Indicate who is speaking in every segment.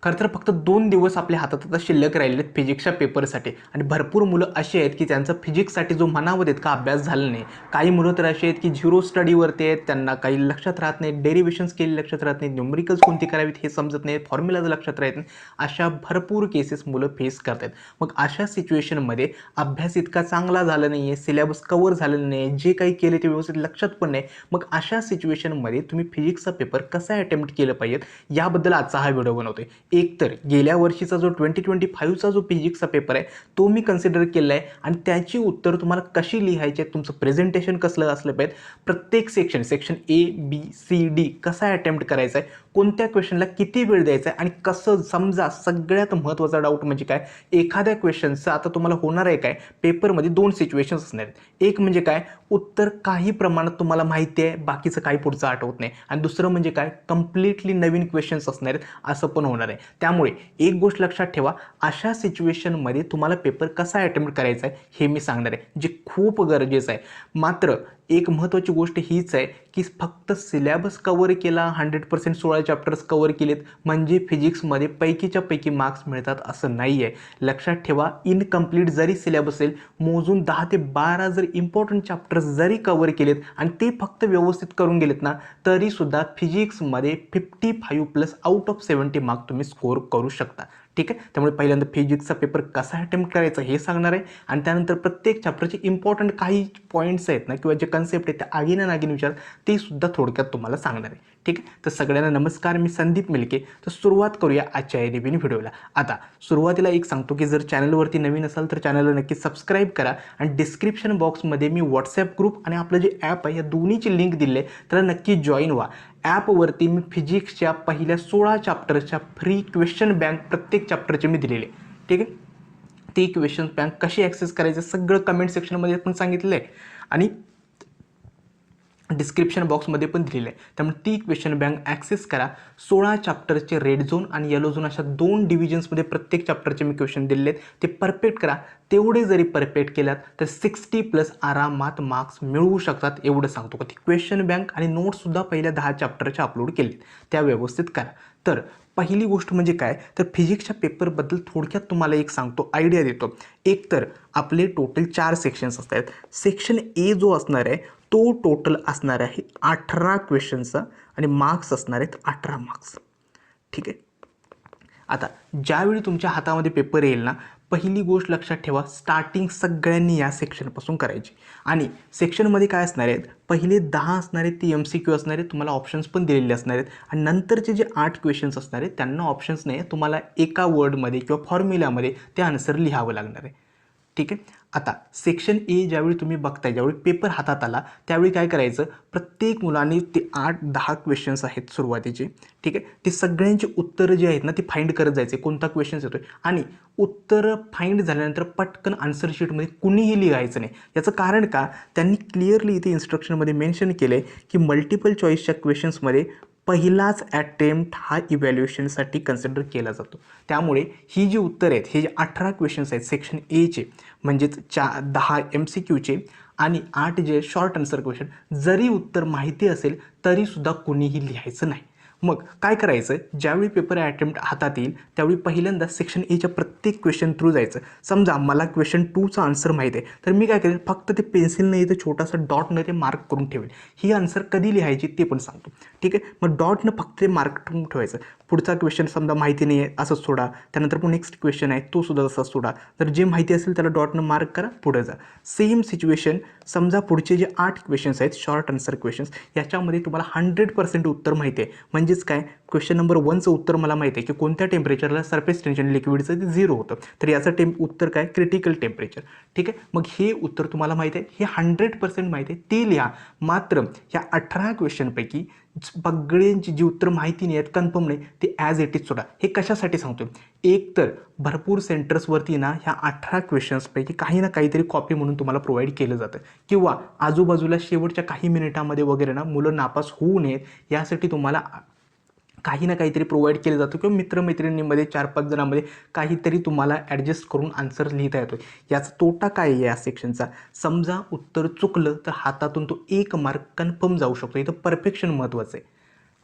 Speaker 1: खरं तर फक्त 2 दिवस आपल्या हातात आता शिल्लक राहिलेत फिजिक्सच्या पेपरसाठी आणि भरपूर मुलं अशी आहेत की त्यांचा फिजिक्ससाठी जो म्हणावं तितका अभ्यास झाला नाही. काही मुलं तर अशी आहेत की झिरो स्टडीवरती आहेत, त्यांना काही लक्षात राहत नाही, डेरिव्हेशन्स केली लक्षात राहत नाही, न्यूमरिकल्स कोणती करावीत हे समजत नाही, फॉर्म्युलाज लक्षात राहत नाही. अशा भरपूर केसेस मुलं फेस करतात. मग अशा सिच्युएशनमध्ये अभ्यास इतका चांगला झाला नाही आहे, सिलेबस कव्हर झालेलं नाही, जे काही केले ते व्यवस्थित लक्षात पण नाही. मग अशा सिच्युएशनमध्ये तुम्ही फिजिक्सचा पेपर कसा अटेम्प्ट केलं पाहिजेत याबद्दल आजचा हा व्हिडिओ बनवतोय. एक तर गेल्या वर्षीचा जो 2025चा जो फिजिक्सचा पेपर आहे तो मी कन्सिडर केला आहे आणि त्याची उत्तर तुम्हाला कशी लिहायची आहेत, तुमचं प्रेझेंटेशन कसलं असलं पाहिजे, प्रत्येक section A B C D कसा अटेम्प्ट करायचा आहे, कोणत्या क्वेश्चनला किती वेळ द्यायचा आहे आणि कसं. समजा सगळ्यात महत्त्वाचा डाऊट म्हणजे काय, एखाद्या क्वेश्चनचं आता तुम्हाला होणार आहे काय, पेपरमध्ये 2 सिच्युएशन्स असणार आहेत. एक म्हणजे काय, उत्तर काही प्रमाणात तुम्हाला माहिती आहे, बाकीचं काही पुढचं आठवत नाही, आणि दुसरं म्हणजे काय, कम्प्लिटली नवीन क्वेश्चन्स असणार आहेत असं पण होणार आहे. त्यामुळे एक गोष्ट लक्षात ठेवा, अशा सिच्युएशनमध्ये तुम्हाला पेपर कसा अटेम्प्ट करायचा आहे हे मी सांगणार आहे, जे खूप गरजेचं आहे. मात्र एक महत्त्वाची गोष्ट हीच आहे की फक्त सिलेबस कव्हर केला, 100% 16 चॅप्टर्स कव्हर केलेत म्हणजे फिजिक्समध्ये पैकीच्या पैकी मार्क्स मिळतात असं नाही आहे. लक्षात ठेवा, इनकम्प्लीट जरी सिलेबस असेल, मोजून 10 ते 12 जर इम्पॉर्टंट चॅप्टर्स जरी कव्हर केलेत आणि ते फक्त व्यवस्थित करून गेलेत ना, तरीसुद्धा फिजिक्समध्ये 55+ आउट ऑफ 70 मार्क तुम्ही स्कोअर करू शकता. ठीक आहे. त्यामुळे पहिल्यांदा फिजिक्सचा पेपर कसा अटेम्प्ट करायचा हे सांगणार आहे आणि त्यानंतर प्रत्येक चॅप्टरचे इम्पॉर्टंट काही पॉईंट्स आहेत ना, किंवा जे कन्सेप्ट आहेत त्या आगीन नागिन विचार ते सुद्धा थोडक्यात तुम्हाला सांगणार आहे. ठीक आहे. तर सगळ्यांना नमस्कार, मी संदीप मिलके. तर सुरुवात करूया आजच्या या नवीन व्हिडिओला. आता सुरुवातीला एक सांगतो की जर चॅनलवरती नवीन असाल तर चॅनलला नक्की सबस्क्राईब करा आणि डिस्क्रिप्शन बॉक्समध्ये मी व्हॉट्सॲप ग्रुप आणि आपलं जे ॲप आहे या दोन्हीची लिंक दिली आहे, त्याला नक्की जॉईन व्हा. ॲपवरती मी फिजिक्सच्या पहिल्या 16 चॅप्टरच्या फ्री क्वेश्चन बँक प्रत्येक चॅप्टरचे मी दिलेले. ठीक आहे. ती क्वेश्चन बँक कशी ॲक्सेस करायचं सगळं कमेंट सेक्शनमध्ये पण सांगितलेलं आहे आणि डिस्क्रिप्शन बॉक्समध्ये पण दिलेलं आहे. त्यामुळे ती क्वेश्चन बँक ॲक्सेस करा. 16 चॅप्टरचे रेड झोन आणि येलो झोन अशा 2 डिव्हिजन्समध्ये प्रत्येक चॅप्टरचे मी क्वेश्चन दिलेले आहेत, ते परफेक्ट करा. तेवढे जरी परफेक्ट केलात तर 60+ आरामात मार्क्स मिळवू शकतात, एवढं सांगतो. का ती क्वेश्चन बँक आणि नोट्ससुद्धा पहिल्या 10 चॅप्टरच्या अपलोड केलेत, त्या व्यवस्थित करा. तर पहिली गोष्ट म्हणजे काय, तर फिजिक्सच्या पेपरबद्दल थोडक्यात तुम्हाला एक सांगतो, आयडिया देतो. एक तर आपले टोटल 4 सेक्शन्स असतात. सेक्शन ए जो असणार आहे तो टोटल असणार आहे 18 क्वेश्चनचा आणि मार्क्स असणार आहेत 18 मार्क्स. ठीक आहे. आता ज्यावेळी तुमच्या हातामध्ये पेपर येईल ना, पहिली गोष्ट लक्षात ठेवा, स्टार्टिंग सगळ्यांनी या सेक्शनपासून करायची. आणि सेक्शनमध्ये काय असणार आहेत, पहिले 10 असणार आहेत ती MCQ असणार आहेत, तुम्हाला ऑप्शन्स पण दिलेले असणार आहेत. आणि नंतरचे जे 8 क्वेश्चन्स असणार आहेत त्यांना ऑप्शन्स नाही, तुम्हाला एका वर्डमध्ये किंवा फॉर्म्युल्यामध्ये ते आन्सर लिहावं लागणार आहे. ठीक आहे. आता सेक्शन ए ज्यावेळी तुम्ही बघताय, ज्यावेळी पेपर हातात आला त्यावेळी काय करायचं, प्रत्येक मुलांनी ते 8-10 क्वेश्चन्स आहेत सुरुवातीचे. ठीक आहे. ते सगळ्यांची उत्तरं जी आहेत ना ती फाईंड करत जायचे, कोणता क्वेश्चन्स येतोय, आणि उत्तरं फाईंड झाल्यानंतर पटकन आन्सर शीटमध्ये कुणीही लिहायचं नाही. याचं कारण का, त्यांनी क्लिअरली इथे इन्स्ट्रक्शनमध्ये मेन्शन केलं आहे की मल्टिपल चॉईसच्या क्वेश्चन्समध्ये पहिलाच अटेम्प्ट हा इव्हॅल्युएशनसाठी कन्सिडर केला जातो. त्यामुळे ही जी उत्तर आहेत, हे जे 18 क्वेश्चन्स आहेत सेक्शन एचे, म्हणजेच 10 MCQचे आणि 8 जे शॉर्ट आन्सर क्वेश्चन, जरी उत्तर माहिती असेल तरीसुद्धा कुणीही लिहायचं नाही. मग काय करायचं, ज्यावेळी पेपर अटेम्प्ट हातात येईल त्यावेळी पहिल्यांदा सेक्शन एच्या प्रत्येक क्वेश्चन थ्रू जायचं. समजा मला क्वेश्चन 2चा आन्सर माहीत आहे, तर मी काय करेन, फक्त ते पेन्सिलने इथे छोटासा डॉटने ते मार्क करून ठेवेल. ही आन्सर कधी लिहायची ते पण सांगतो. ठीक आहे. मग डॉटनं फक्त ते मार्क करून ठेवायचं. पुढचा क्वेश्चन समजा माहिती नाही आहे असंच सोडा, त्यानंतर पण नेक्स्ट क्वेश्चन आहे तो सुद्धा तसाच सोडा. तर जे माहिती असेल त्याला डॉटनं मार्क करा, पुढे जा. सेम सिच्युएशन, समजा पुढचे जे 8 क्वेश्चन्स आहेत शॉर्ट आन्सर क्वेश्चन्स, याच्यामध्ये तुम्हाला 100% उत्तर माहिती आहे. म्हणजेच काय, क्वेश्चन नंबर 1चं उत्तर मला माहिती आहे की कोणत्या टेम्परेचरला सरफेस टेन्शन लिक्विडचं ते 0 होतं, तर याचं उत्तर काय, क्रिटिकल टेम्परेचर. ठीक आहे. मग हे उत्तर तुम्हाला माहिती आहे, हे 100% माहिती आहे, ते लिहा. मात्र ह्या 18 क्वेश्चनपैकी सगळ्यांची जी उत्तर माहिती नाही आहेत, कन्फर्म नाही, ते ॲज इट इज सोडा. हे कशासाठी सांगतो, एक तर भरपूर सेंटर्सवरती ना ह्या 18 क्वेश्चन्सपैकी काही ना काहीतरी कॉपी म्हणून तुम्हाला प्रोव्हाइड केलं जातं, किंवा आजूबाजूला शेवटच्या काही मिनिटामध्ये वगैरे ना मुलं नापास होऊ नयेत यासाठी तुम्हाला काही ना काहीतरी प्रोव्हाइड केलं जातं, किंवा मित्रमैत्रिणींमध्ये 4-5 जणांमध्ये काहीतरी तुम्हाला ॲडजस्ट करून आन्सर लिहिता येतो. याचा तोटा काय आहे या सेक्शनचा, समजा उत्तर चुकलं तर हातातून तो 1 मार्क कन्फर्म जाऊ शकतो. इथं परफेक्शन महत्त्वाचं आहे.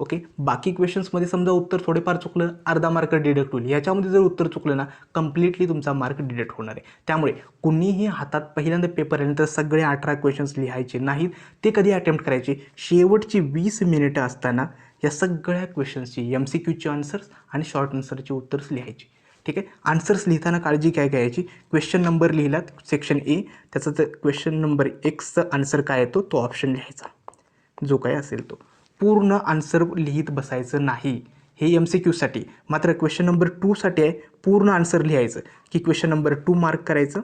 Speaker 1: ओके. बाकी क्वेश्चन्समध्ये समजा उत्तर थोडेफार चुकलं, अर्धा मार्क डिडक्ट होईल. याच्यामध्ये जर उत्तर चुकलं ना, कम्प्लिटली तुमचा मार्क डिडक्ट होणार आहे. त्यामुळे कुणीही हातात पहिल्यांदा पेपर आल्यानंतर सगळे 18 क्वेश्चन्स लिहायचे नाहीत. ते कधी अटेम्प्ट करायचे, शेवटची 20 मिनिटं असताना या सगळ्या क्वेश्चन्सची MCQचे आन्सर्स आणि शॉर्ट आन्सरचे उत्तर्स लिहायचे. ठीक आहे. आन्सर्स लिहिताना काळजी काय घ्यायची, क्वेश्चन नंबर लिहिलात सेक्शन ए, त्याचा जर क्वेश्चन नंबर एक्सचा आन्सर काय येतो तो ऑप्शन लिहायचा, जो काय असेल तो. पूर्ण आन्सर लिहित बसायचं नाही. हे MCQसाठी. मात्र क्वेश्चन नंबर 2साठी आहे पूर्ण आन्सर लिहायचं, की क्वेश्चन नंबर 2 मार्क करायचं,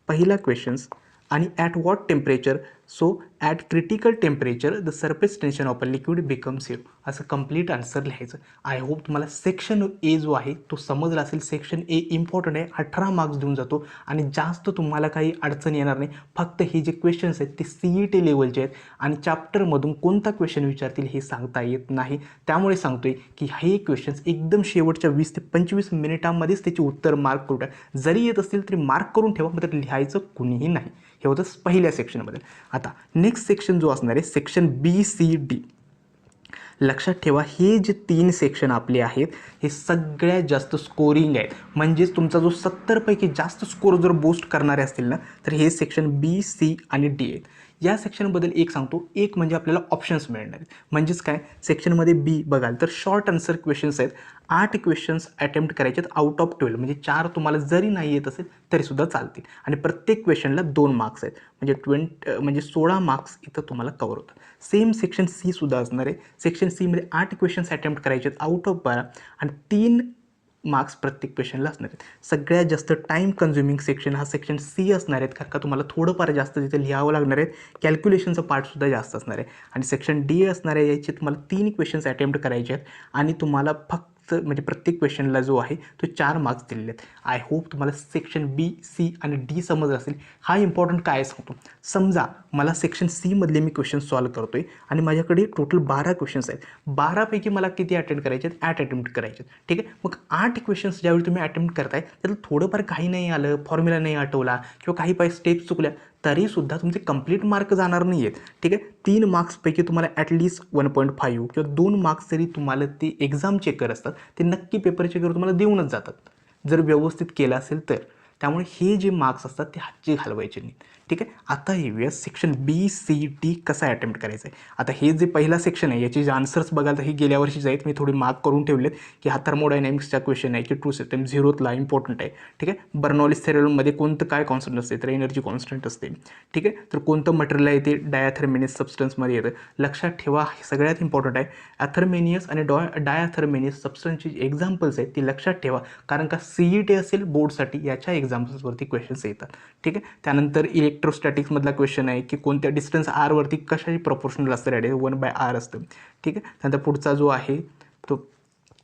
Speaker 1: पहिला क्वेश्चन्स आणि at what temperature, so at critical temperature the surface tension of a liquid become 0, असं कंप्लीट आन्सर लिहायचं. आय होप तुम्हाला सेक्शन ए जो आहे तो समजला असेल. सेक्शन ए इम्पॉर्टंट आहे, 18 मार्क्स देऊन जातो आणि जास्त तुम्हाला काही अडचण येणार नाही. फक्त हे जे क्वेश्चन्स आहेत ते CET लेवलचे आहेत आणि चॅप्टरमधून कोणता क्वेश्चन विचारतील हे सांगता येत नाही. त्यामुळे सांगतोय की हे क्वेश्चन्स एकदम शेवटच्या 20 ते 25 मिनिटांमध्येच त्याची उत्तर मार्क करू द्या. जरी येत असतील तरी मार्क करून ठेवा, मात्र लिहायचं कुणीही नाही. हे होतं पहिल्या सेक्शनमध्ये. आता नेक्स्ट सेक्शन जो असणार आहे सेक्शन BCD. लक्षात ठेवा, हे जे 3 सेक्शन आपले आहेत हे सगळ्यात जास्त स्कोरिंग आहेत. म्हणजेच तुमचा जो 70 पैकी जास्त स्कोर जर बूस्ट करणारे असतील ना, तर हे सेक्शन B, C आणि D आहेत. या सेक्शनबद्दल एक सांगतो, एक म्हणजे आपल्याला ऑप्शन्स मिळणार आहेत. म्हणजेच काय, सेक्शनमध्ये B बघाल तर शॉर्ट आन्सर क्वेश्चन्स आहेत. 8 क्वेश्चन्स अटेम्प्ट करायचे आहेत आउट ऑफ 12, म्हणजे 4 तुम्हाला जरी नाही येत असेल तरीसुद्धा चालतील आणि प्रत्येक क्वेश्चनला 2 मार्क्स आहेत, म्हणजे 16 मार्क्स इथं तुम्हाला कवर होतात. सेम सेक्शन C सुद्धा असणार आहे. सेक्शन Cमध्ये 8 क्वेश्चन्स अटेम्प्ट करायचे आहेत आउट ऑफ 12 आणि 3 मार्क्स प्रत्येक क्वेश्चनला असणार आहेत. सगळ्यात जास्त टाईम कन्झ्युमिंग सेक्शन हा सेक्शन C असणार आहेत, कारण का तुम्हाला थोडंफार जास्त तिथे लिहावं लागणार आहे. कॅल्क्युलेशनचं पार्टसुद्धा जास्त असणार आहे. आणि सेक्शन D असणार आहे, याचे तुम्हाला 3 क्वेश्चन्स अटेम्प्ट करायचे आहेत आणि तुम्हाला फक्त म्हणजे प्रत्येक क्वेश्चनला जो आहे तो 4 मार्क्स दिलेले आहेत. आय होप तुम्हाला सेक्शन B, C आणि D समजलं असेल. हा इम्पॉर्टंट काय सांगतो, समजा मला सेक्शन C मधले मी क्वेश्चन सॉल्व करतोय आणि माझ्याकडे टोटल 12 क्वेश्चन्स आहेत. 12 पैकी मला किती अटेम्प्ट करायचे आहेत, 8 अटेम्प्ट करायचे आहेत. ठीक आहे. मग 8 क्वेश्चन्स ज्यावेळी तुम्ही अटेम्प्ट करताय त्याला थोडंफार काही नाही आलं, फॉर्म्युला नाही आठवला किंवा काही स्टेप्स चुकल्या तरीसुद्धा तुमचे कंप्लीट मार्क जाणार नाही आहेत. ठीक आहे. 3 मार्क्सपैकी तुम्हाला ॲटलिस्ट 1.5 किंवा 2 मार्क्स जरी तुम्हाला ते एक्झाम चेकर असतात ते नक्की पेपर चेकर तुम्हाला देऊनच जातात, जर व्यवस्थित केलं असेल तर. त्यामुळे हे जे मार्क्स असतात ते हातचे घालवायचे नाही. ठीक आहे. आता येऊया सेक्शन BCD कसा अटेम्प्ट करायचं आहे. आता हे जे पहिला सेक्शन आहे याचे जे आन्सर्स बघाल तर हे गेल्या वर्षीच आहेत, मी थोडी मार्क करून ठेवलेत की हा थर्मोडायनॅमिक्सचा क्वेश्चन आहे की ट्रू सिस्टम 0ला इम्पॉर्टंट आहे. ठीक आहे. बर्नॉलिस थेरममध्ये कोणतं काय कॉन्स्टंट असते, तर एनर्जी कॉन्स्टंट असते. ठीक आहे. तर कोणतं मटेरियल आहे ते डायथर्मेनियस सबस्टन्समध्ये येतं. लक्षात ठेवा, हे सगळ्यात इम्पॉर्टंट आहे. ॲथर्मेनियस आणि डायथर्मेनियस सबस्टन्सची एक्झाम्पल्स आहेत ती लक्षात ठेवा, कारण का CET असेल बोर्डसाठी याच्या एक्झाम्पल्सवरती क्वेश्चन्स येतात. ठीक आहे. त्यानंतर इलेक्ट्रोस्टॅटिक्समधला क्वेश्चन आहे की कोणत्या डिस्टन्स R वरती कशाची प्रपोर्शनल असतं, रेडियस 1/r असतं. ठीक आहे. त्यानंतर पुढचा जो आहे तो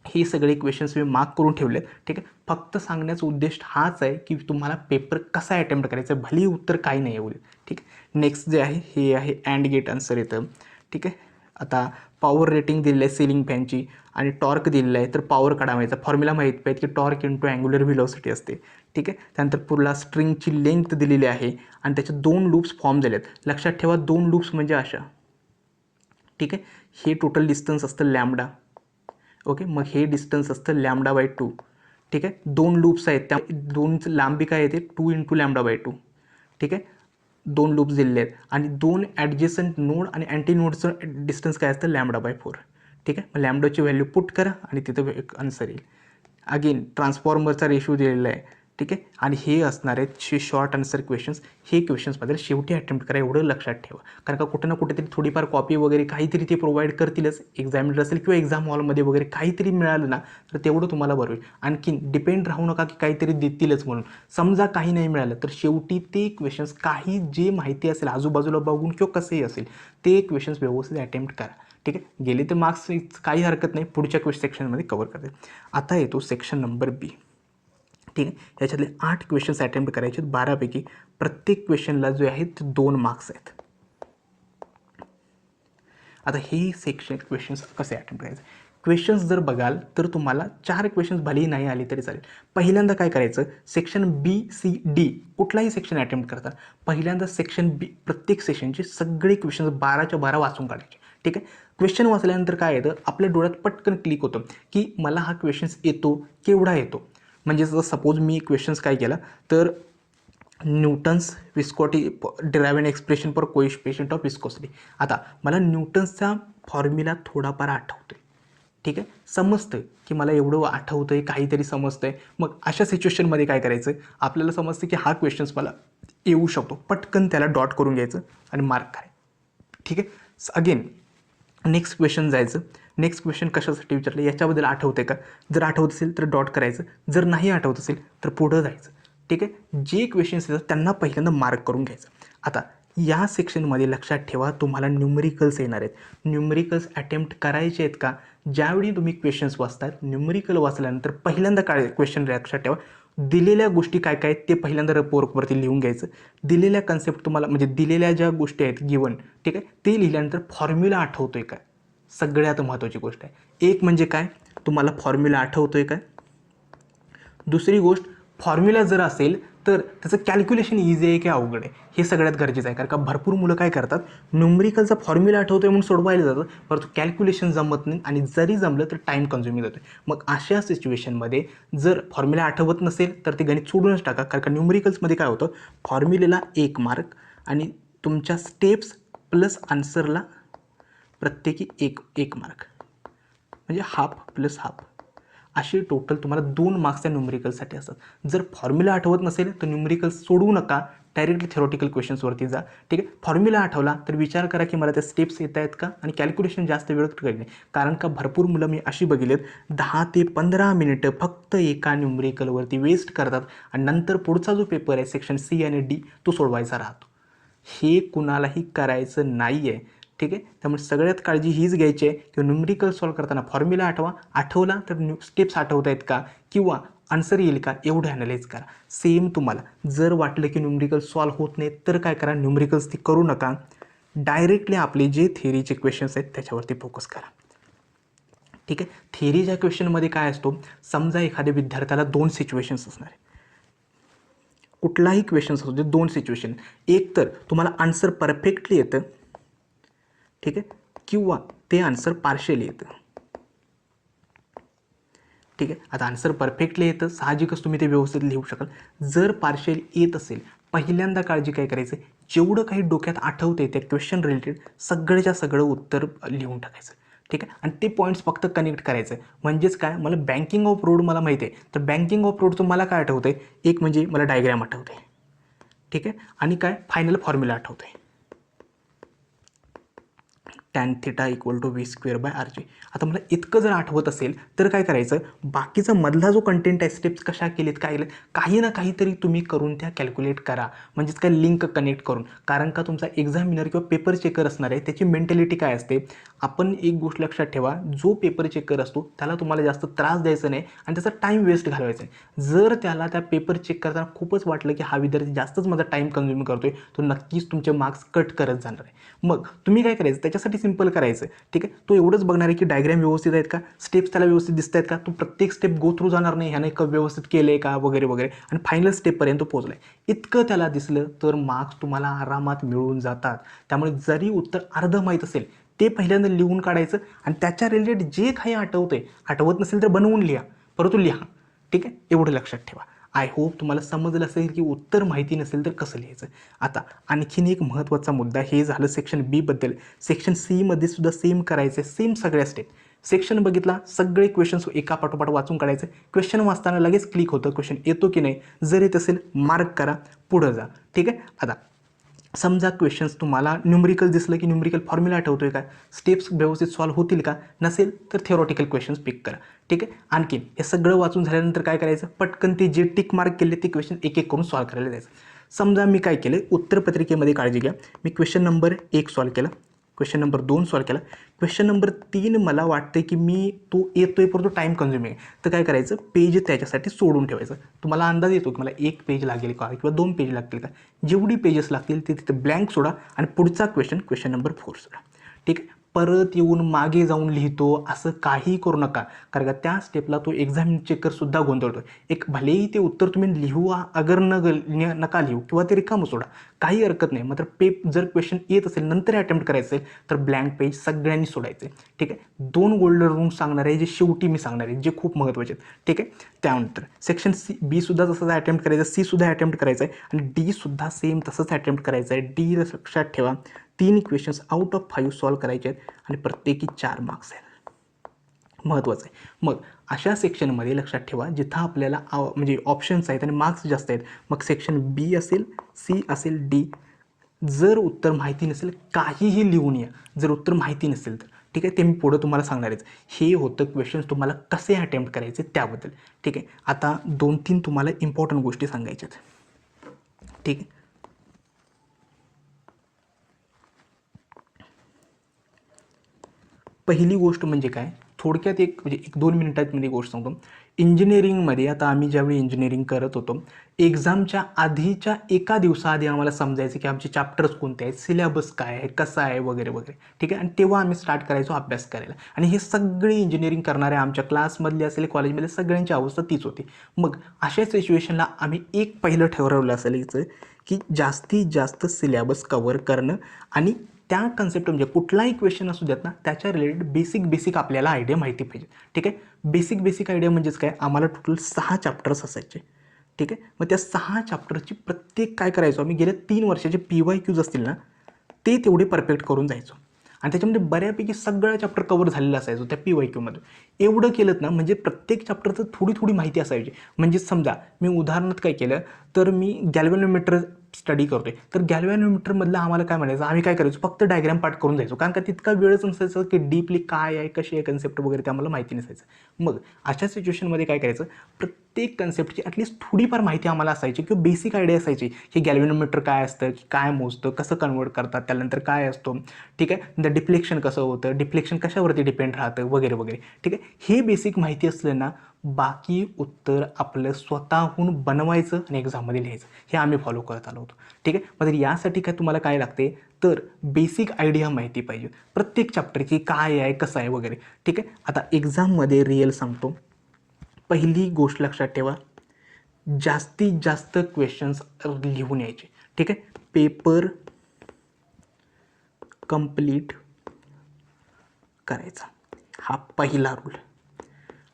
Speaker 1: हे सगळे क्वेश्चन्स मी मार्क करून ठेवले. ठीक आहे. फक्त सांगण्याचा उद्देश हाच आहे की तुम्हाला पेपर कसा अटेम्प्ट करायचा, भलेही उत्तर काही नाही येऊ. ठीक आहे. नेक्स्ट जे आहे हे आहे अँड गेट आन्सर येतं. ठीक आहे. आता पॉवर रेटिंग दिलेलं आहे सिलिंग फॅनची आणि टॉर्क दिलेला आहे, तर पॉवर काढायचा फॉर्म्युला माहीत पाहिजे की टॉर्क इंटू अँग्युलर व्हेलॉसिटी असते. ठीक आहे. त्यानंतर पुढला स्ट्रिंगची लेंथ दिलेली आहे आणि त्याचे 2 लूप्स फॉर्म झालेत. लक्षात ठेवा 2 लूप्स म्हणजे अशा. ठीक आहे. हे टोटल डिस्टन्स असतं लॅम्बडा. ओके. मग हे डिस्टन्स असतं λ/2. ठीक आहे. 2 लूप्स आहेत, त्या 2 लांबी काय येते 2 × λ/2. ठीक आहे. 2 लूप्स दिलेले आहेत आणि 2 ॲडजेसंट नोड आणि अँटी नोडचं डिस्टन्स काय असतं λ/4. ठीक आहे. मग लॅम्बडाची व्हॅल्यू पुट करा आणि तिथं एक आन्सर येईल. अगेन ट्रान्सफॉर्मरचा रेशो दिलेला आहे. ठीक आहे. आणि हे असणार आहेत शॉर्ट आन्सर क्वेश्चन्स. हे क्वेश्चन्समध्ये शेवटी अटेम्प्ट करा, एवढं लक्षात ठेवा, कारण का कुठे ना कुठेतरी थोडीफार कॉपी वगैरे काहीतरी ते प्रोव्हाइड करतीलच. एक्झामिनर असेल किंवा एक्झाम हॉलमध्ये वगैरे काहीतरी मिळालं ना तर तेवढं तुम्हाला बरं होईल. आणखीन डिपेंड राहू नका की काहीतरी देतीलच म्हणून. समजा काही नाही मिळालं तर शेवटी ते क्वेश्चन्स काही जे माहिती असेल आजूबाजूला बघून किंवा कसंही असेल ते क्वेश्चन्स व्यवस्थित अटेम्प्ट करा. ठीक आहे. गेले तर मार्क्स काही हरकत नाही, पुढच्या सेक्शनमध्ये कवर करते. आता येतो सेक्शन नंबर B. ठीक आहे. याच्यातले 8 क्वेश्चन्स अटेम्प्ट करायचे आहेत 12 पैकी. प्रत्येक क्वेश्चनला जो आहे ते 2 मार्क्स आहेत. आता हे सेक्शन क्वेश्चन्स कसे अटेम्प्ट करायचे, क्वेश्चन्स जर बघाल तर तुम्हाला 4 क्वेश्चन्स भलेही नाही आली तरी चालेल. पहिल्यांदा काय करायचं, सेक्शन BCD कुठलाही सेक्शन अटेम्प्ट करता पहिल्यांदा सेक्शन B प्रत्येक सेशनचे सगळे क्वेश्चन्स 12च्या 12 वाचून काढायचे. ठीक आहे. क्वेश्चन वाचल्यानंतर काय येतं, आपल्या डोळ्यात पटकन क्लिक होतं की मला हा क्वेश्चन्स येतो, केवढा येतो. म्हणजे जर सपोज मी क्वेश्चन्स काय केला तर Newton's viscosity derive an expression for coefficient of viscosity. आता मला न्यूटन्सचा फॉर्म्युला थोडाफार आठवतोय, ठीक आहे, समजतं की मला एवढं आठवतं आहे, काहीतरी समजतं आहे. मग अशा सिच्युएशनमध्ये काय करायचं, आपल्याला समजतं की हा क्वेश्चन्स मला येऊ शकतो, पटकन त्याला डॉट करून घ्यायचं आणि मार्क करायचं. ठीक आहे. अगेन नेक्स्ट क्वेश्चन जायचं. नेक्स्ट क्वेश्चन कशासाठी विचारलं याच्याबद्दल आठवते का, जर आठवत असेल तर डॉट करायचं, जर नाही आठवत असेल तर पुढं जायचं. ठीक आहे. जे क्वेश्चन्स येतात त्यांना पहिल्यांदा मार्क करून घ्यायचं. आता या सेक्शनमध्ये लक्षात ठेवा, तुम्हाला न्यूमरिकल्स येणार आहेत. न्यूमरिकल्स अटेम्प्ट करायचे आहेत का, ज्यावेळी तुम्ही क्वेश्चन्स वाचतात न्यूमरिकल वाचल्यानंतर पहिल्यांदा काय क्वेश्चन लक्षात ठेवा, दिलेल्या गोष्टी काय काय ते पहिल्यांदा रपोवर्कवरती लिहून घ्यायचं. दिलेल्या कन्सेप्ट तुम्हाला म्हणजे दिलेल्या ज्या गोष्टी आहेत गिवन, ठीक आहे, ते लिहिल्यानंतर फॉर्म्युला आठवतोय का, सगळ्यात महत्त्वाची गोष्ट आहे. एक म्हणजे काय, तुम्हाला फॉर्म्युला आठवतोय का. दुसरी गोष्ट, फॉर्म्युला जर असेल तर त्याचं कॅल्क्युलेशन इझी आहे की अवघड आहे, हे सगळ्यात गरजेचं आहे. कारण का भरपूर मुलं काय करतात, न्यूमरिकलचा फॉर्म्युला आठवतोय म्हणून सोडवायला जातं, परंतु कॅल्क्युलेशन जमत नाही आणि जरी जमलं तर टाईम कन्झ्युमिंग होतं. मग अशा सिच्युएशनमध्ये जर फॉर्म्युला आठवत नसेल तर ते गणित सोडूनच टाका. कारण का न्यूमरिकल्समध्ये काय होतं, फॉर्म्युलेला 1 मार्क आणि तुमच्या स्टेप्स प्लस आन्सरला प्रत्येकी एक मार्क, म्हणजे हाफ प्लस हाफ, असे टोटल तुम्हाला 2 मार्क्स त्या न्यूमरिकलसाठी असतात. जर फॉर्म्युला आठवत नसेल तर न्यूमरिकल्स सोडवू नका, डायरेक्टली थेरॉटिकल क्वेश्चन्सवरती जा. ठीक आहे. फॉर्म्युला आठवला तर विचार करा की मला त्या स्टेप्स येत आहेत का, आणि कॅल्क्युलेशन जास्त वेळ करेल नाही. कारण का भरपूर मुलं मी अशी बघितलेत 10 ते 15 मिनिटं फक्त एका न्यूमरिकलवरती वेस्ट करतात आणि नंतर पुढचा जो पेपर आहे सेक्शन सी आणि डी तो सोडवायचा राहतो. हे कुणालाही करायचं नाही आहे. ठीक आहे. त्यामुळे सगळ्यात काळजी हीच घ्यायची आहे की न्यूमरिकल सॉल्व करताना फॉर्म्युला आठवला तर स्टेप्स आठवत आहेत का किंवा आन्सर येईल का, एवढं ॲनालाइज करा. सेम तुम्हाला जर वाटलं की न्यूमरिकल सॉल्व होत नाहीत तर काय करा, न्यूमरिकल्स ती करू नका, डायरेक्टली आपले जे थेअरीचे क्वेश्चन्स आहेत त्याच्यावरती फोकस करा. ठीक आहे. थेअरीच्या क्वेश्चनमध्ये काय असतो, समजा एखाद्या विद्यार्थ्याला 2 सिच्युएशन्स असणार आहे, कुठलाही क्वेश्चन्स असू दे, 2 सिच्युएशन, एक तर तुम्हाला आन्सर परफेक्टली येतं, ठीक आहे, किंवा ते आन्सर पार्शियली येतं. ठीक आहे. आता आन्सर परफेक्टली येतं, साहजिकच तुम्ही ते व्यवस्थित लिहू शकाल. जर पार्शियल येत असेल, पहिल्यांदा काळजी काय करायचं, जेवढं काही डोक्यात आठवते त्या क्वेश्चन रिलेटेड सगळ्याच्या सगळं उत्तर लिहून टाकायचं. ठीक आहे. आणि ते पॉईंट्स फक्त कनेक्ट करायचं. म्हणजेच काय, मला बँकिंग ऑफ रोड मला माहिती आहे, तर बँकिंग ऑफ रोडचं मला काय आठवतं आहे, एक म्हणजे मला डायग्राम आठवते. ठीक आहे. आणि काय, फायनल फॉर्म्युला आठवते, tan θ = v²/rg. आता मला इतकं जर आठवत असेल तर काय करायचं, बाकीचा मधला जो कंटेंट आहे, स्टेप्स कशा केलेत, काय केलं, काही ना काहीतरी तुम्ही करून त्या कॅल्क्युलेट करा. म्हणजेच काय, लिंक कनेक्ट करून. कारण का तुमचा एक्झामिनर किंवा पेपर चेकर असणार आहे, त्याची मेंटॅलिटी काय असते, आपण एक गोष्ट लक्षात ठेवा, जो पेपर चेकर असतो त्याला तुम्हाला जास्त त्रास द्यायचा नाही आणि त्याचा टाईम वेस्ट घालवायचा नाही. जर त्याला त्या पेपर चेक करताना खूपच वाटलं की हा विद्यार्थी जास्तच माझा टाईम कन्झ्युम करतोय, तो नक्कीच तुमचे मार्क्स कट करत जाणार आहे. मग तुम्ही काय करायचं, त्याच्यासाठी सिंपल करायचं. ठीक आहे. तो एवढंच बघणार आहे की डायग्राम व्यवस्थित आहेत का, स्टेप्स त्याला व्यवस्थित दिसत आहेत का, तो प्रत्येक स्टेप गो थ्रू जाणार नाही, ह्याने व्यवस्थित केलं आहे का वगैरे वगैरे, आणि फायनल स्टेपपर्यंत पोहोचला आहे. इतकं त्याला दिसलं तर मार्क्स तुम्हाला आरामात मिळून जातात. त्यामुळे जरी उत्तर अर्धं माहीत असेल ते पहिल्यांदा लिहून काढायचं आणि त्याच्या रिलेटेड जे काही आठवत नसेल तर बनवून लिहा, परंतु लिहा. ठीक आहे. एवढं लक्षात ठेवा. आय होप तुम्हाला समजलं असेल की उत्तर माहिती नसेल तर कसं लिहायचं. आता आणखीन एक महत्त्वाचा मुद्दा, हे झालं सेक्शन बी बद्दल. सेक्शन सी मध्ये सुद्धा सेम करायचं, सेम सगळ्या स्टेप. सेक्शन बघितला, सगळे क्वेश्चन्स एका पाठोपाठ वाचून काढायचं. क्वेश्चन वाचताना लगेच क्लिक होतं, क्वेश्चन येतो की नाही, जर येत असेल मार्क करा, पुढं जा. ठीक आहे. आता समजा क्वेश्चन्स तुम्हाला न्यूमरिकल दिसलं की न्यूमरिकल फॉर्म्युला आठवतोय का, स्टेप्स व्यवस्थित सॉल्व्ह होतील का, नसेल तर थेरॉटिकल क्वेश्चन्स पिक करा. ठीक आहे. आणखीन हे सगळं वाचून झाल्यानंतर काय करायचं, पटकन ते जे टिक मार्क केले ते क्वेश्चन एक एक करून सॉल्व्ह करायला जायचं. समजा मी काय केलं, उत्तरपत्रिकेमध्ये काळजी घ्या, मी क्वेश्चन नंबर 1 सॉल्व्ह केला, क्वेश्चन नंबर 2 सॉल्व्ह केला, क्वेश्चन नंबर 3 मला वाटतं की मी तो येतोय परंतु टाईम कन्झ्युमिंग आहे, तर काय करायचं, पेज त्याच्यासाठी सोडून ठेवायचं. तुम्हाला अंदाज येतो की मला 1 पेज लागेल का किंवा 2 पेज लागतील का, जेवढी पेजेस लागतील ते तिथे ब्लँक सोडा आणि पुढचा क्वेश्चन नंबर 4 सोडा. ठीक आहे. परत येऊन मागे जाऊन लिहितो असं काही करू नका, कारण का त्या स्टेपला तो एक्झाम चेकरसुद्धा गोंधळतो. एक भलेही ते उत्तर तुम्ही लिहू अगर नका लिहू किंवा ते रिकामं सोडा, काही हरकत नाही. मात्र जर क्वेश्चन येत असेल नंतर अटेम्प्ट करायचं असेल तर ब्लँक पेज सगळ्यांनी सोडायचं आहे. ठीक आहे, 2 गोल्डन रूल्स सांगणार आहे जे शेवटी मी सांगणार आहे, जे खूप महत्त्वाचे आहेत. ठीक आहे, त्यानंतर सेक्शन बी सुद्धा तसंच अटेम्प्ट करायचं, सी सुद्धा अटेम्प्ट करायचं आहे आणि डी सुद्धा सेम तसंच अटेम्प्ट करायचं आहे. डी लक्षात ठेवा, 3 क्वेश्चन्स आउट ऑफ 5 सॉल्व करायचे आहेत आणि प्रत्येकी 4 मार्क्स आहेत. महत्त्वाचं आहे. मग अशा सेक्शनमध्ये लक्षात ठेवा जिथं आपल्याला म्हणजे ऑप्शन्स आहेत आणि मार्क्स जास्त आहेत, मग सेक्शन बी असेल, सी असेल, डी. जर उत्तर माहिती नसेल काहीही लिहून या, जर उत्तर माहिती नसेल तर. ठीक आहे, ते मी पुढं तुम्हाला सांगणारच. हे होतं क्वेश्चन्स तुम्हाला कसे अटेम्प्ट करायचे त्याबद्दल. ठीक आहे, आता 2-3 तुम्हाला इम्पॉर्टंट गोष्टी सांगायच्या आहेत. ठीक आहे, पहिली गोष्ट म्हणजे काय, थोडक्यात म्हणजे 1-2 मिनिटांमध्ये गोष्ट सांगतो. इंजिनिअरिंगमध्ये आता आम्ही ज्यावेळी इंजिनिअरिंग करत होतो, एक्झामच्या आधीच्या एका दिवसाआधी आम्हाला समजायचं की आमचे चॅप्टर्स कोणते आहेत, सिलेबस काय आहे, कसा आहे वगैरे वगैरे. ठीक आहे, आणि तेव्हा आम्ही स्टार्ट करायचो अभ्यास करायला. आणि हे सगळे इंजिनिअरिंग करणारे आमच्या क्लासमधले असेल, कॉलेजमधले सगळ्यांची अवस्था तीच होती. मग अशा सिच्युएशनला आम्ही एक पहिलं ठरवलं असायचं की जास्तीत जास्त सिलेबस कव्हर करणं आणि त्या कन्सेप्ट म्हणजे कुठलाही क्वेश्चन असू द्यात ना, त्याच्या रिलेटेड बेसिक आपल्याला आयडिया माहिती पाहिजे. ठीक आहे, बेसिक आयडिया म्हणजेच काय, आम्हाला टोटल 6 चॅप्टर्स असायचे. ठीक आहे, मग त्या 6 चॅप्टरची प्रत्येक काय करायचो आम्ही, गेल्या 3 वर्षाचे PYQs असतील ना, ते तेवढे परफेक्ट करून जायचो आणि त्याच्यामध्ये बऱ्यापैकी सगळं चॅप्टर कव्हर झालेलं असायचो त्या PYQमध्ये. एवढं केलं ना, म्हणजे प्रत्येक चॅप्टरचं थोडी माहिती असायची. म्हणजे समजा मी उदाहरणार्थ काय केलं, तर मी गॅल्व्हॅनोमीटर स्टडी करतोय, तर गॅल्व्हॅनोमीटरमधलं आम्हाला काय म्हणायचं, आम्ही काय करायचो, फक्त डायग्राम पाठ करून जायचो, कारण का तितका वेळच नसायचं की डीपली काय आहे, कशी आहे कन्सेप्ट वगैरे ते आम्हाला माहिती नसायचं. मग अशा सिच्युएशनमध्ये काय करायचं, प्रत्येक कन्सेप्टची ॲटलिस्ट थोडीफार माहिती आम्हाला असायची किंवा बेसिक आयडिया असायची की गॅल्व्हॅनोमीटर काय असतं, की काय मोजतं, कसं कन्वर्ट करतात, त्यानंतर काय असतो. ठीक आहे, डिफ्लेक्शन कसं होतं, डिफ्लेक्शन कशावरती डिपेंड राहतं वगैरे वगैरे. ठीक आहे, हे बेसिक माहिती असलं ना, बाकी उत्तर आपलं स्वतःहून बनवायचं आणि एक्झाममध्ये लिहायचं, हे आम्ही फॉलो करत आलो होतो. ठीक आहे, मग यासाठी काय तुम्हाला काय लागते, तर बेसिक आयडिया माहिती पाहिजे प्रत्येक चॅप्टरची, काय आहे कसं आहे वगैरे. ठीक आहे, आता एक्झाममध्ये रिअल सांगतो. पहिली गोष्ट लक्षात ठेवा, जास्तीत जास्त क्वेश्चन्स लिहून यायचे. ठीक आहे, पेपर कंप्लीट करायचा, हा पहिला रूल.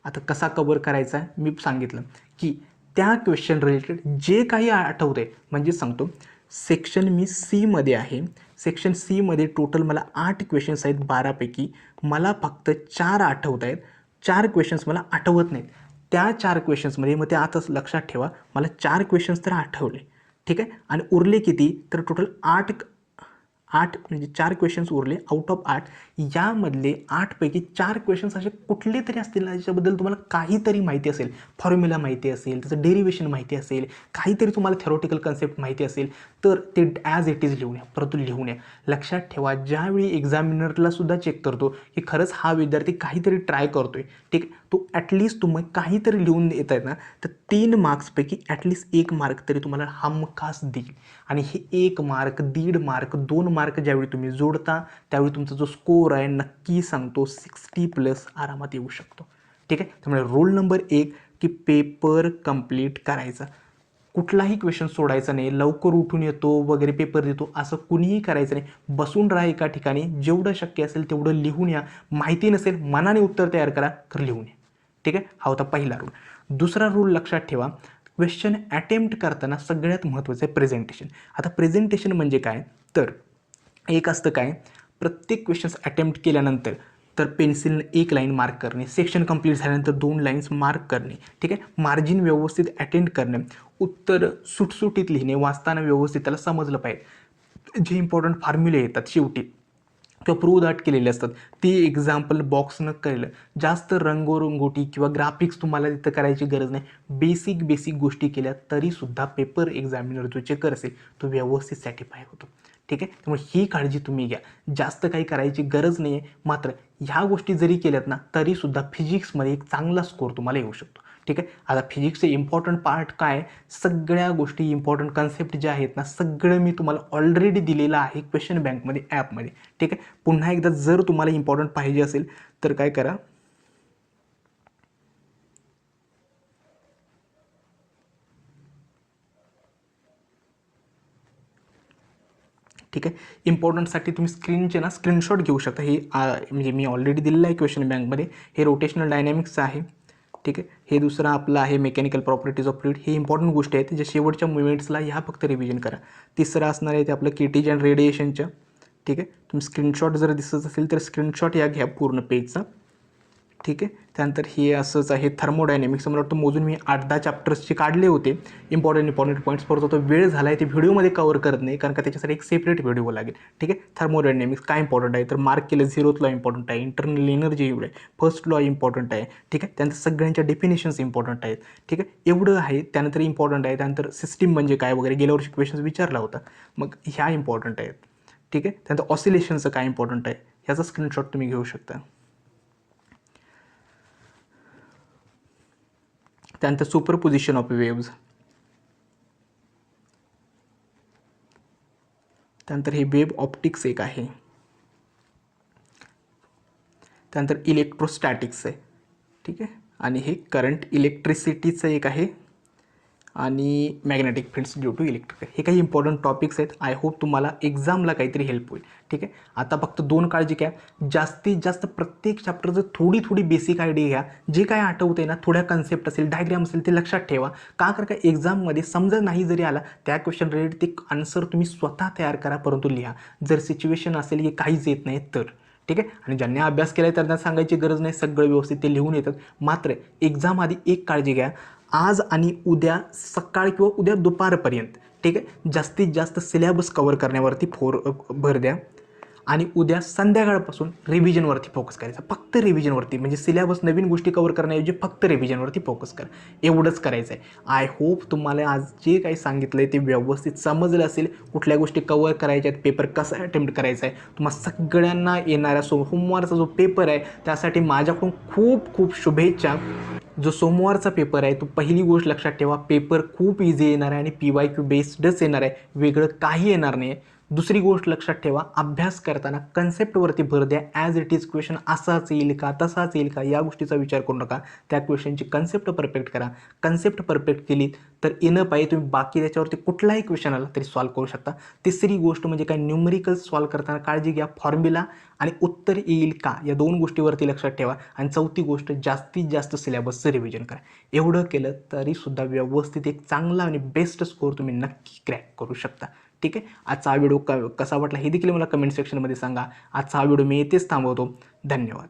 Speaker 1: आता कसा कव्हर करायचा आहे मी सांगितलं की त्या क्वेश्चन रिलेटेड जे काही आठवते, म्हणजे सांगतो, सेक्शन मी सीमध्ये आहे. सेक्शन सीमध्ये टोटल मला 8 क्वेश्चन्स आहेत. 12पैकी मला फक्त 4 आठवत आहेत, 4 क्वेश्चन्स मला आठवत नाहीत. त्या 4 क्वेश्चन्समध्ये मग ते आताच लक्षात ठेवा, मला 4 क्वेश्चन्स तर आठवले. ठीक आहे, आणि उरले किती, तर टोटल 8 म्हणजे 4 क्वेश्चन्स उरले आउट ऑफ 8. यामधले 8पैकी 4 क्वेश्चन्स असे कुठले तरी असतील ना, ज्याच्याबद्दल तुम्हाला काहीतरी माहिती असेल, फॉर्म्युला माहिती असेल, त्याचं डेरिव्हेशन माहिती असेल, काहीतरी तुम्हाला थेरोटिकल कन्सेप्ट माहिती असेल, तर ते ॲज इट इज लिहून या, परंतु लिहून या. लक्षात ठेवा, ज्यावेळी एक्झामिनरला सुद्धा चेक करतो की खरंच हा विद्यार्थी काहीतरी ट्राय करतोय, ठीक, तो ॲटलिस्ट तुम्ही काहीतरी लिहून येत आहेत ना, तर 3 मार्क्सपैकी ॲटलिस्ट 1 मार्क तरी तुम्हाला हमखास देईल. आणि हे 1 मार्क, 1.5 मार्क, 2 मार्क ज्यावेळी तुम्ही जोडता, त्यावेळी तुमचा जो स्कोर आहे नक्की सांगतो 60+ आरामात येऊ शकतो. ठीक आहे, त्यामुळे रूल नंबर 1 की पेपर कंप्लीट करायचा. कुठलाही क्वेश्चन सोडायचा नाही, लवकर उठून येतो वगैरे पेपर देतो असं कुणीही करायचं नाही. बसून राहा एका ठिकाणी, जेवढं शक्य असेल तेवढं लिहून या. माहिती नसेल मनाने उत्तर तयार करा, तर लिहून या. ठीक आहे, हा होता पहिला रूल. दुसरा रूल लक्षात ठेवा, क्वेश्चन अटेम्प्ट करताना सगळ्यात महत्त्वाचं आहे प्रेझेंटेशन. आता प्रेझेंटेशन म्हणजे काय, तर एक असतं काय, प्रत्येक क्वेश्चन्स अटेम्प्ट केल्यानंतर तर पेन्सिलनं 1 लाईन मार्क करणे, सेक्शन कंप्लीट झाल्यानंतर 2 लाईन्स मार्क करणे. ठीक आहे, मार्जिन व्यवस्थित अटेंड करणे, उत्तर सुटसुटीत लिहिणे, वाचताना व्यवस्थित त्याला समजलं पाहिजे. जे इम्पॉर्टंट फॉर्म्युले येतात शेवटी किंवा प्रूव्ह दॅट केलेले असतात, ते एक्झाम्पल बॉक्सनं केलं. जास्त रंगोरंगोटी किंवा ग्राफिक्स तुम्हाला तिथं करायची गरज नाही. बेसिक गोष्टी केल्या तरीसुद्धा पेपर एक्झामिनर जो चेकर असेल तो व्यवस्थित सॅटिस्फाय होतो. ठीक आहे, त्यामुळे ही काळजी तुम्ही घ्या. जास्त काही करायची गरज नाही आहे. मात्र ह्या गोष्टी जरी केल्यात ना, तरीसुद्धा फिजिक्समध्ये एक चांगला स्कोर तुम्हाला येऊ शकतो. ठीक आहे. आता फिजिक्सचे इम्पॉर्टंट पार्ट काय, सगळ्या गोष्टी इम्पॉर्टंट कन्सेप्ट ज्या आहेत ना, सगळं मी तुम्हाला ऑलरेडी दिलेलं आहे क्वेश्चन बँकमध्ये ॲपमध्ये. ठीक आहे. पुन्हा एकदा जर तुम्हाला इम्पॉर्टंट पाहिजे असेल तर काय करा, ठीक आहे. इम्पॉर्टंटसाठी तुम्ही स्क्रीनचे ना स्क्रीनशॉट घेऊ शकता. हे म्हणजे मी ऑलरेडी दिलेलं आहे क्वेश्चन बँकमध्ये. हे रोटेशनल डायनॅमिक्सचं आहे. ठीक आहे. हे दुसरं आपलं आहे मेकॅनिकल प्रॉपर्टीज ऑफ फ्लुइड. हे इम्पॉर्टंट गोष्टी आहेत जे शेवटच्या मुवमेंट्सला ह्या फक्त रिव्हिजन करा. तिसरं असणार आहे ते आपलं केटीज अँड रेडिएशनचं. ठीक आहे. तुम्ही स्क्रीनशॉट जर दिसत असेल तर स्क्रीनशॉट या घ्या पूर्ण पेजचा. ठीक आहे. त्यानंतर हे असंच आहे थर्मोडायनेमिक्स. मला वाटतं मोजून मी 8-10 चॅप्टर्सचे काढले होते इम्पॉर्टंट पॉईंट्स. परत तो वेळ झाला आहे ते व्हिडिओमध्ये कवर करत नाही, कारण का त्याच्यासाठी एक सेपरेट व्हिडिओ लागेल. ठीक आहे. थर्मोडायनेमिक्स काय इम्पॉर्टंट आहे तर मार्क केलं 0th लॉ इम्पॉर्टंट आहे, इंटरनल एनर्जी एवढं आहे, फर्स्ट लॉ इम्पॉर्टंट आहे. ठीक आहे. त्यानंतर सगळ्यांच्या डेफिनेशन्स इम्पॉर्टंट आहेत. ठीक आहे. एवढं आहे. त्यानंतर इम्पॉर्टंट आहे. त्यानंतर सिस्टीम म्हणजे काय वगैरे गेल्या वर्षी क्वेश्चन्स विचारला होता, मग ह्या इम्पॉर्टंट आहेत. ठीक आहे. त्यानंतर ऑसिलेशनचं काय इम्पॉर्टंट आहे ह्याचा स्क्रीनशॉट तुम्ही घेऊ शकता. त्यानंतर सुपरपोजिशन ऑफ वेव्ज. त्यानंतर हे वेब ऑप्टिक्स एक आहे. त्यानंतर इलेक्ट्रोस्टॅटिक्स आहे. ठीक आहे. आणि हे करंट इलेक्ट्रिसिटीचं एक आहे आणि magnetic fields due to electric. हे काही इम्पॉर्टंट टॉपिक्स आहेत. आय होप तुम्हाला एक्झामला काहीतरी हेल्प होईल. ठीक आहे. आता फक्त 2 काळजी घ्या, जास्तीत जास्त प्रत्येक चॅप्टरचं थोडी बेसिक आयडिया घ्या. जे काय आठवते ना, थोड्या कन्सेप्ट असेल, डायग्राम असेल ते लक्षात ठेवा. का कर का एक्झाममध्ये समजा नाही जरी आला त्या क्वेश्चन रिलेटेड ते आन्सर तुम्ही स्वतः तयार करा, परंतु लिहा. जर सिच्युएशन असेल की काहीच येत नाही तर. ठीक आहे. आणि ज्यांनी अभ्यास केला आहे त्यांना सांगायची गरज नाही, सगळं व्यवस्थित ते लिहून येतात. मात्र एक्झाम आधी एक काळजी घ्या, आज आणि उद्या सकाळ किंवा उद्या दुपारपर्यंत ठीक आहे जास्तीत जास्त सिलेबस कवर करण्यावरती भर द्या. आणि उद्या संध्याकाळपासून रिव्हिजनवरती फोकस करायचा, फक्त रिव्हिजनवरती. म्हणजे सिलेबस नवीन गोष्टी कवर करण्याऐवजी फक्त रिव्हिजनवरती फोकस करा, एवढंच करायचं आहे. आय होप तुम्हाला आज जे काही सांगितलं आहे ते व्यवस्थित समजलं असेल. कुठल्या गोष्टी कवर करायच्या आहेत, पेपर कसा अटेम्प्ट करायचा आहे, तुम्हाला सगळ्यांना येणाऱ्या सोमवारचा जो पेपर आहे त्यासाठी माझ्याकडून खूप शुभेच्छा. जो सोमवारचा पेपर आहे तो पहिली गोष्ट लक्षात ठेवा, पेपर खूप इझी येणार आहे आणि PYQ बेस्डच येणार आहे, वेगळं काही येणार नाही आहे. दुसरी गोष्ट लक्षात ठेवा, अभ्यास करताना कन्सेप्टवरती भर द्या. ॲज इट इज क्वेश्चन असाच येईल का तसाच येईल का या गोष्टीचा विचार करू नका. त्या क्वेश्चनची कन्सेप्ट परफेक्ट करा. कन्सेप्ट परफेक्ट केली तर येणं पाहिजे, तुम्ही बाकी त्याच्यावरती कुठलाही क्वेश्चन आला तरी सॉल्व्ह करू शकता. तिसरी गोष्ट म्हणजे काय, न्यूमरिकल सॉल्व्ह करताना काळजी घ्या, फॉर्म्युला आणि उत्तर येईल का या 2 गोष्टीवरती लक्षात ठेवा. आणि चौथी गोष्ट, जास्तीत जास्त सिलेबसचं रिव्हिजन करा. एवढं केलं तरीसुद्धा व्यवस्थित एक चांगला आणि बेस्ट स्कोअर तुम्ही नक्की क्रॅक करू शकता. ठीक आहे. आजचा हा व्हिडिओ कसा वाटला हे देखील मला कमेंट सेक्शनमध्ये सांगा. आजचा हा व्हिडिओ मी येथेच थांबवतो. धन्यवाद.